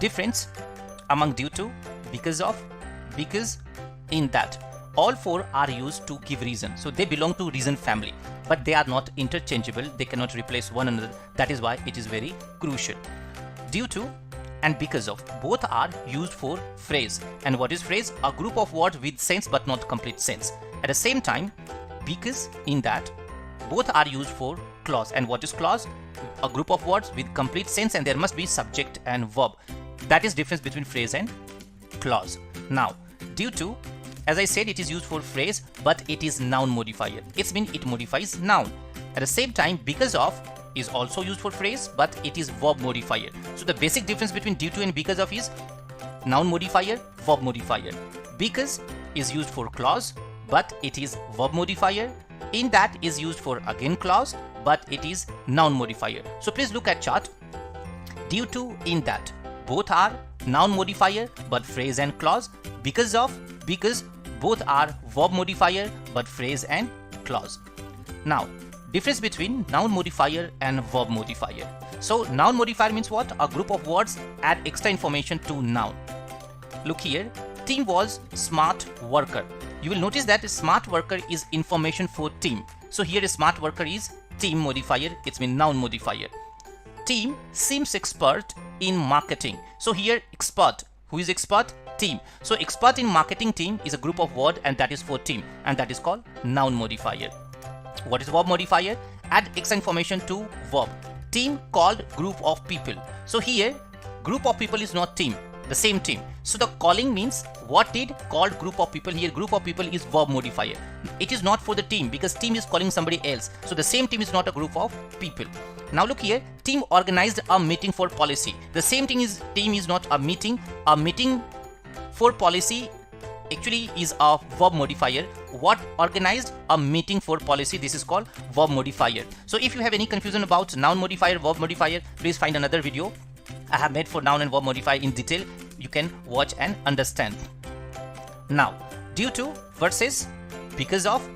difference among due to, because of, because, in that. All four are used to give reason. So they belong to reason family, but they are not interchangeable. They cannot replace one another. That is why it is very crucial. Due to and because of both are used for phrase. And what is phrase? A group of words with sense but not complete sense. At the same time, because, in that, both are used for clause. And what is clause? A group of words with complete sense, and there must be subject and verb. That is difference between phrase and clause. Now, due to, as I said, it is used for phrase, but it is noun modifier. It means it modifies noun. At the same time, because of is also used for phrase, but it is verb modifier. So the basic difference between due to and because of is noun modifier, verb modifier. Because is used for clause, but it is verb modifier. In that is used for again clause, but it is noun modifier. So please look at chart. Due to, in that, both are noun modifier but phrase and clause. Because of, because, both are verb modifier but phrase and clause. Now, difference between noun modifier and verb modifier. So noun modifier means what? A group of words add extra information to noun. Look here, team was smart worker. You will notice that smart worker is information for team. So here a smart worker is team modifier, it's mean noun modifier. Team seems expert in marketing. So here expert, who is expert? Team. So expert in marketing team is a group of word, and that is for team, and that is called noun modifier. What is verb modifier? Add extra information to verb. Team called group of people. So here group of people is not team, the same team. So the calling means what did called group of people. Here group of people is verb modifier. It is not for the team because team is calling somebody else. So the same team is not a group of people. Now look here, team organized a meeting for policy. The same thing is team is not a meeting. A meeting for policy actually is a verb modifier. What organized? A meeting for policy. This is called verb modifier. So if you have any confusion about noun modifier, verb modifier, please find another video I have made for noun and verb modifier in detail. You can watch and understand. Now, due to versus because of,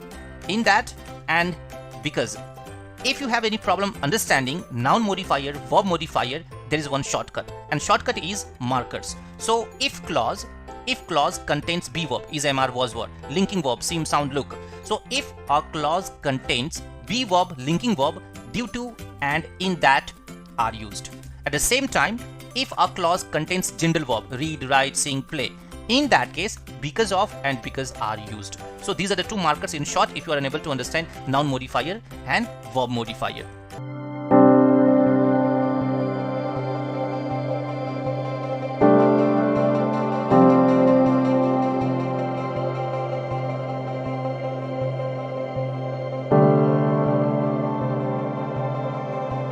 in that, and because. If you have any problem understanding noun modifier, verb modifier, there is one shortcut, and shortcut is markers. So if clause contains be verb, is, am, are, was, were, linking verb, seem, sound, look. So if a clause contains be verb, linking verb, due to and in that are used. At the same time, if a clause contains general verb, read, write, sing, play, in that case because of and because are used. So these are the two markers in short if you are unable to understand noun modifier and verb modifier.